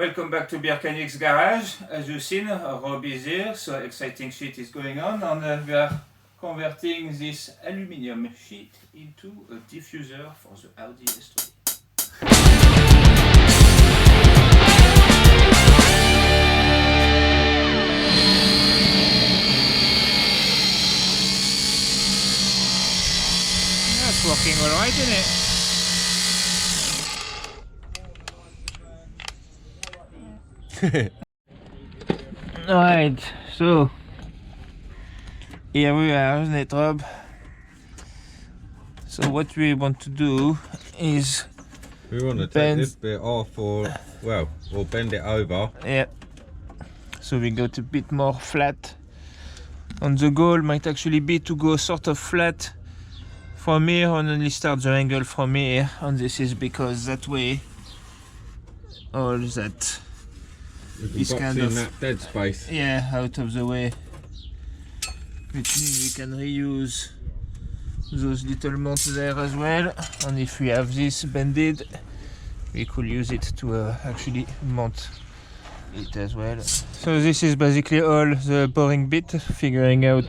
Welcome back to Beardchanics garage. As you've seen, Rob is here, so exciting shit is going on, and we are converting this aluminium sheet into a diffuser for the Audi S3. That's working alright, isn't it? Alright, so here we are, isn't it, Rob? So what we want to do is we want to take this bit off, or bend it over. Yeah. So we got a bit more flat. And the goal might actually be to go sort of flat from here and only start the angle from here. And this is because that way all that is kind of that dead space. Yeah, out of the way. Which means we can reuse those little mounts there as well. And if we have this bended, we could use it to actually mount it as well. So this is basically all the boring bit, figuring out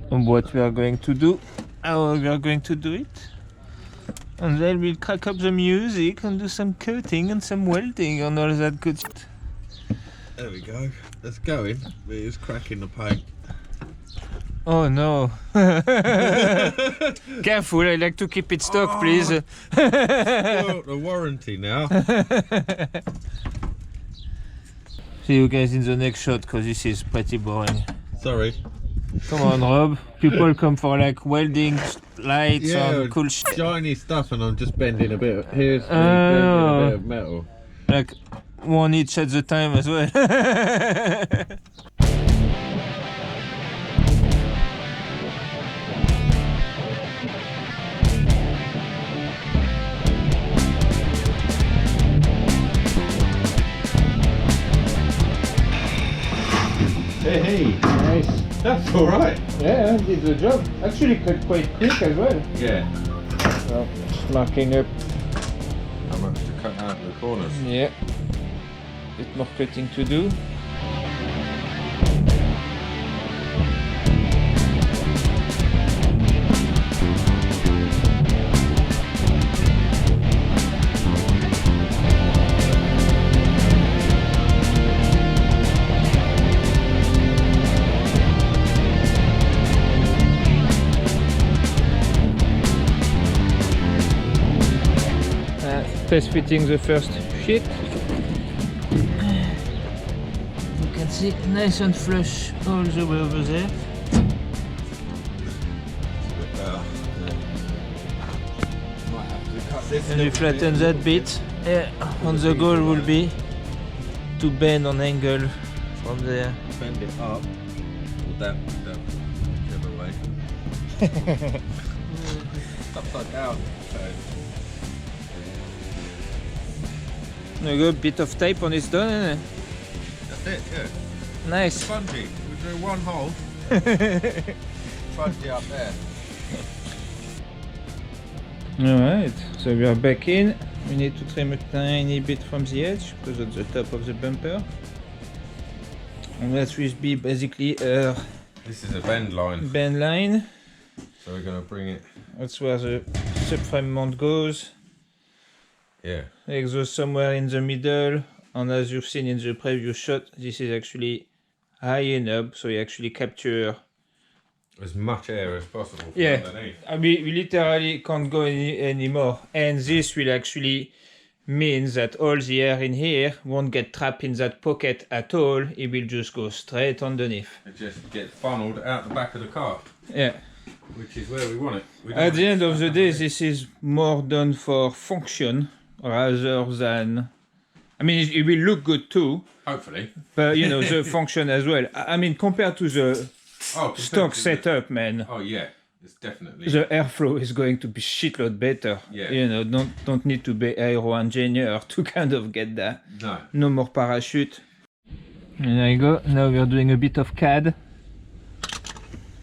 what we are going to do, how we are going to do it. And then we'll crack up the music and do some coating and some welding and all that good shit. There we go. Let's go in. It's cracking the paint. Oh no. Careful, I like to keep it stuck, please. Well, the warranty now. See you guys in the next shot, because this is pretty boring. Sorry. Come on, Rob. People come for like welding, lights, and cool shit. Shiny stuff, and I'm just bending a bit. Here's bending a bit of metal. Like one each at the time as well. Hey, nice. That's all right. Yeah, did the job. Actually cut quite quick as well. Yeah. Well, just marking up. How much to cut out the corners? Yeah. Bit more cutting to do. Test fitting the first sheet. You can see nice and flush all the way over there. And we flatten that bit. Yeah, and the goal will be to bend on angle from there. Bend it up. Or down, whichever way. Upside down. There you go, bit of tape and it's done, isn't it? That's it, yeah. Nice. Spongy. We do one hole. Spongy up there. Alright, so we are back in. We need to trim a tiny bit from the edge because it's the top of the bumper. And that will be basically a This is a bend line. bend line. So we're going to bring it. That's where the subframe mount goes. Yeah. The exhaust somewhere in the middle, and as you've seen in the previous shot, this is actually high enough, so you actually capture as much air as possible from underneath. I mean, we literally can't go any more, and this will actually mean that all the air in here won't get trapped in that pocket at all. It will just go straight underneath. It just gets funneled out the back of the car. Yeah. Which is where we want it. At the end of the day, this is more done for function rather than, I mean, it will look good too. Hopefully. But you know, the function as well. I mean, compared to the stock setup, man. Oh yeah, it's definitely. The airflow is going to be shitload better. Yeah. You know, don't need to be aero engineer to kind of get that. No. No more parachute. And there you go. Now we're doing a bit of CAD.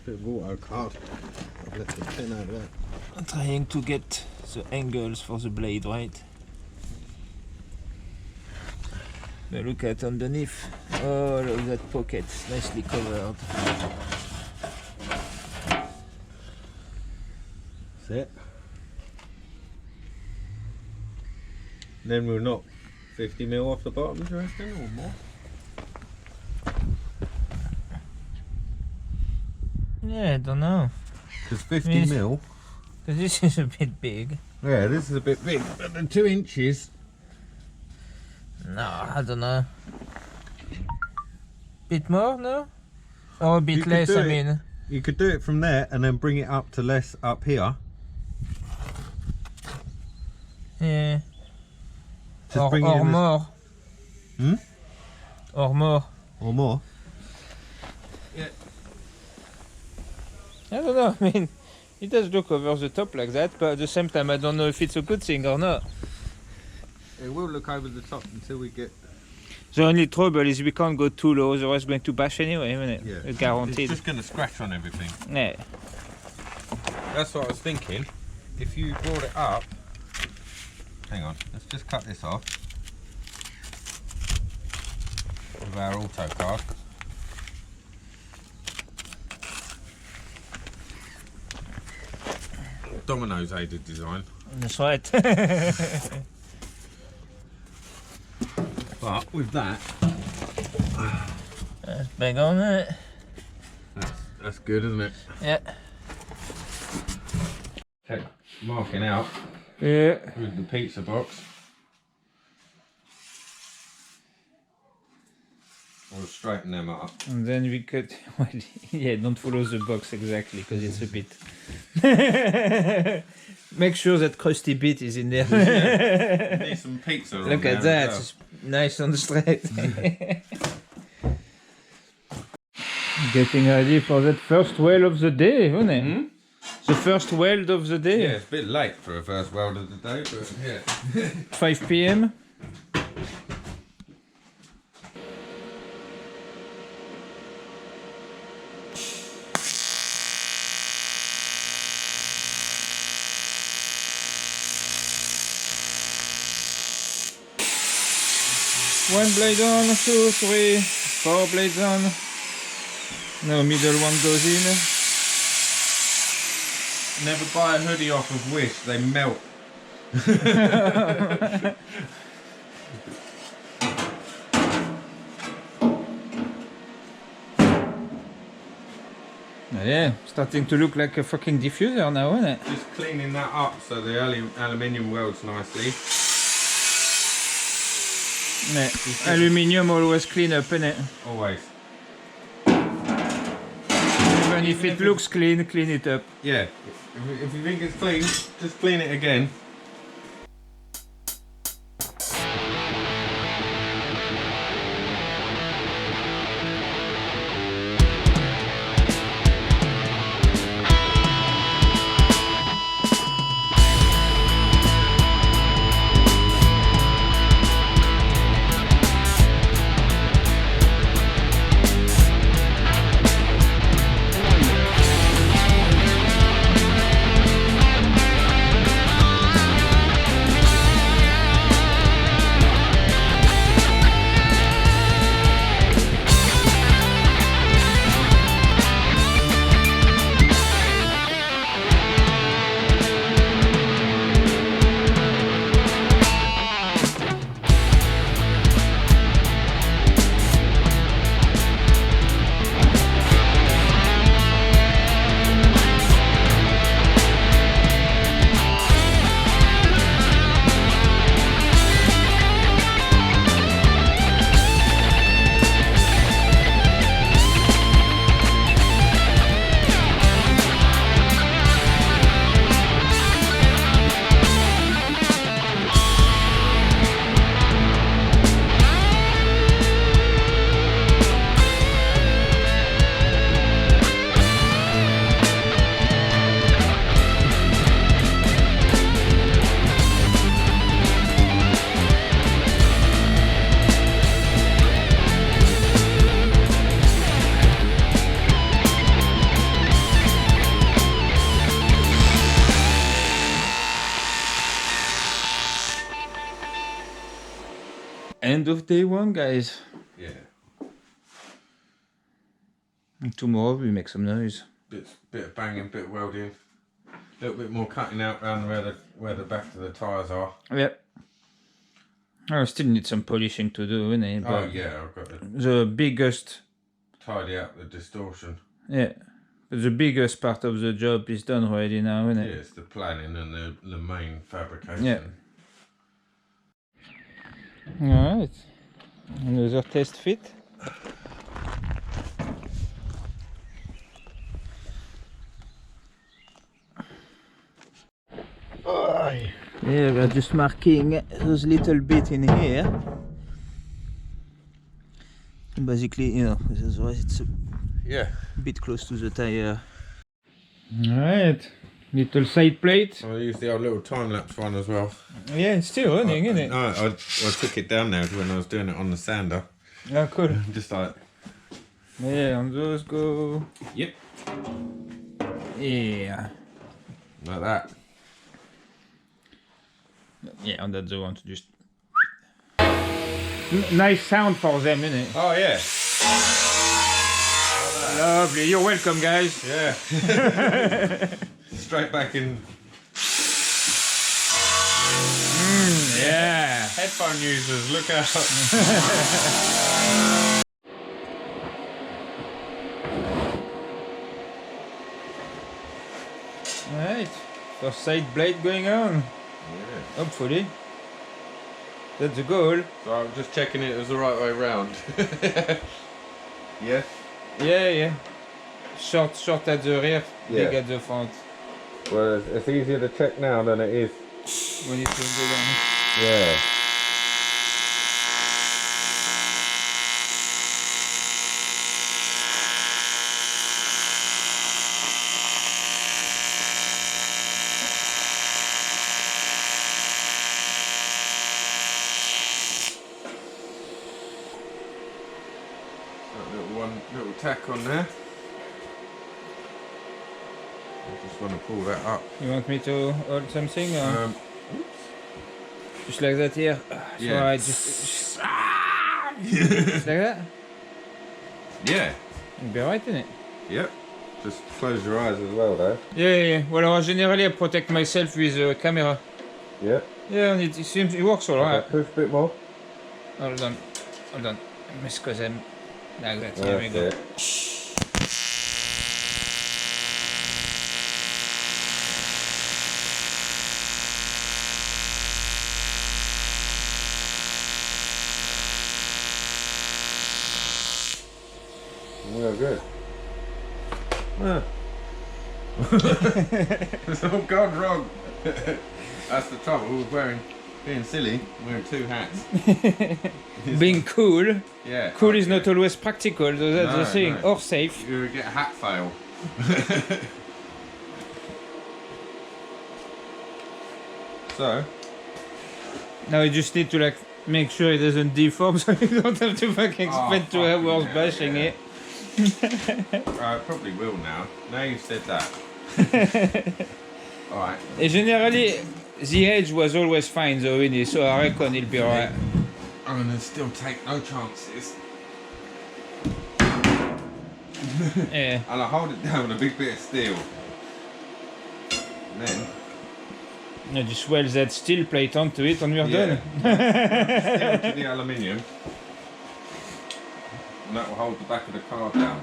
Bit of auto card. I've left the pin out of that. I'm trying to get the angles for the blade right. But look at underneath. Oh, look at that pocket, nicely covered. That's it. Then we'll knock 50 mil off the bottom, do you reckon, or more? Yeah, I don't know. Because 50 mil. Because this is a bit big. Yeah, this is a bit big, but the 2 inches. No, I don't know. Bit more, no? Or a bit less, I mean. You could do it from there and then bring it up to less up here. Yeah. Just bring it or in more. Hmm? Or more. Or more? Yeah. I don't know, I mean, it does look over the top like that, but at the same time I don't know if it's a good thing or not. It will look over the top until we get... The only trouble is we can't go too low, otherwise it's going to bash anyway, isn't it? Yeah. Guaranteed. It's just going to scratch on everything. Yeah. That's what I was thinking. If you brought it up... Hang on, let's just cut this off. With our auto card. Domino's aided design. That's right. But with that... That's big on it. That's good, isn't it? Yeah. Okay, marking out. Yeah. With the pizza box. I'll straighten them up. And then we could, well, yeah, don't follow the box exactly because it's a bit. Make sure that crusty bit is in there. Yeah, need some pizza. Look at that, well. It's nice and straight. Getting ready for that first weld of the day, isn't it? Hmm? The first weld of the day. Yeah, it's a bit late for a first weld of the day, but yeah. 5 p.m. One blade on, 2, 3, 4 blades on. No, middle one goes in. Never buy a hoodie off of Wish, they melt. Yeah, starting to look like a fucking diffuser now, isn't it? Just cleaning that up so the aluminium welds nicely. Yeah. Aluminium always clean up, innit? Always. Even if it looks clean, clean it up. Yeah, if you think it's clean, just clean it again. end of day one, guys. Yeah. And tomorrow we make some noise. Bit of banging, bit of welding. A little bit more cutting out around where the back of the tyres are. Yep. I still need some polishing to do, innit? Oh yeah, I've got to the biggest... tidy up the distortion. Yeah. But the biggest part of the job is done already now, isn't it? Yeah, it's the planning and the main fabrication. Yeah. Alright. Another test fit. Yeah, we're just marking those little bit in here. Basically, you know, otherwise it's a bit close to the tire. Alright, little side plate. I'll use the old little time-lapse one as well. Yeah, it's still running, isn't it? No, I took it down now when I was doing it on the sander. Oh, cool. Just like... Yeah, and those go... Yep. Yeah. Like that. Yeah, and that's the one to just... Nice sound for them, isn't it? Oh, yeah. Lovely. You're welcome, guys. Yeah. Straight back in. Yeah. Headphone users, look out. Alright. First side blade going on. Yeah. Hopefully. That's the goal. So I'm just checking it was the right way round. Yeah? Yeah. Short at the rear, big Yeah. at the front. Well, it's easier to check now than it is. When it's going down. Yeah. Little tack on there. I just want to pull that up. You want me to hold something? Or just like that here? So Yeah. I just like that? Yeah. It'll be alright, isn't it? Yep. Just close your eyes as well, though. Yeah. Well, generally I protect myself with a camera. Yep. Yeah, and it seems it works alright. Okay, push a bit more. Hold on. Miss them. Like that. Here we go. It. Well, good. Ah. It's all gone wrong. That's the trouble with being silly, wearing two hats. Being cool. Yeah. Cool is not always practical, so that's the thing. No. Or safe. You get a hat fail. So. Now you just need to like make sure it doesn't deform, so you don't have to fucking spend 2 hours bashing it. It probably will now. Now you've said that. Alright. Generally, the edge was always fine though, really, so I reckon it'll be alright. I'm gonna still take no chances. Yeah. And I hold it down with a big bit of steel. And then. You just weld that steel plate onto it and you're done. Steel to the aluminium. And that will hold the back of the car down.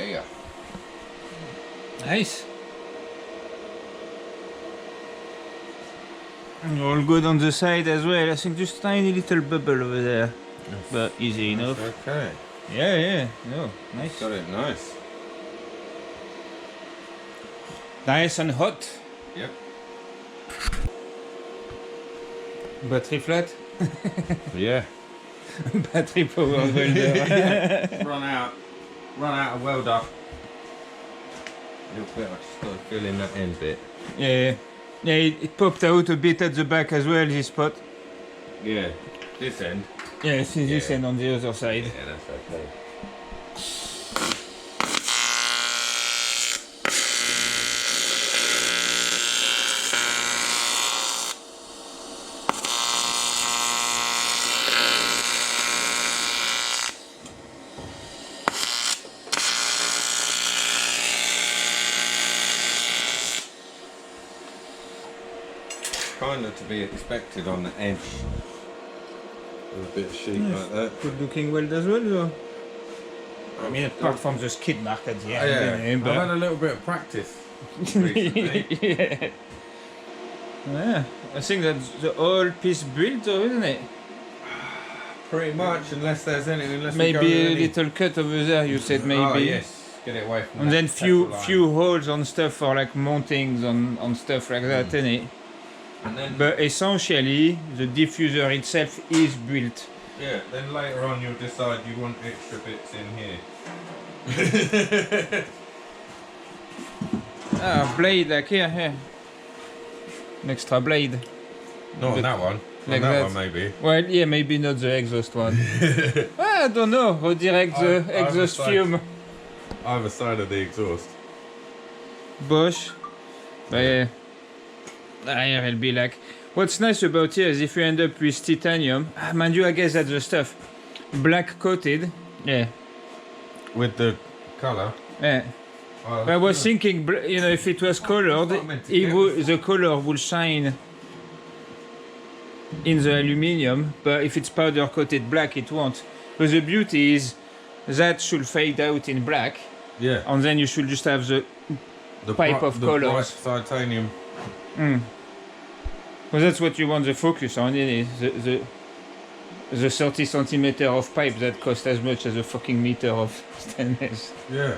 Yeah. Nice. All good on the side as well. I think just tiny little bubble over there, but easy enough. Okay. Yeah, yeah. No, nice. Got it nice. Nice and hot. Yep. Battery flat. Yeah. Battery power welder. Run out of welder. A little bit. I just got to fill in that end bit. Yeah, yeah. It popped out a bit at the back as well. This spot. Yeah. This end. Yeah, see this Yeah. end on the other side. Yeah, that's okay. Kind of to be expected on the edge with a bit of sheet like that. Good looking weld as well, though. I mean, apart from the skid mark at the end. I've had a little bit of practice recently. Yeah. Yeah, I think that's the whole piece built, though, isn't it? Pretty much, unless we go Maybe with a any- little cut over there. You said maybe. Oh yes, get it away from. And that then petrol line. few holes on stuff for like mountings on stuff like that, innit? And then But essentially, the diffuser itself is built. yeah, then later on you'll decide you want extra bits in here. Blade like here. An extra blade. Not But on that one. like on that that. one maybe. Well, yeah, maybe not the exhaust one. I don't know. Redirect the exhaust Either side. fume. Either side of the exhaust. Bosch. But yeah. Here it'll be like. What's nice about here is if you end up with titanium, mind you, I guess that's the stuff. Black coated. Yeah. With the colour. Yeah. Oh, I was thinking, you know, if it was colored, That's what I meant to it get. would, the color would shine in the aluminium, but if it's powder coated black, it won't. But the beauty is that should fade out in black, yeah. and then you should just have the pipe of the colours. bright titanium. Well, that's what you want the focus on, is the 30 centimeter of pipe that cost as much as a fucking meter of stainless. Yeah.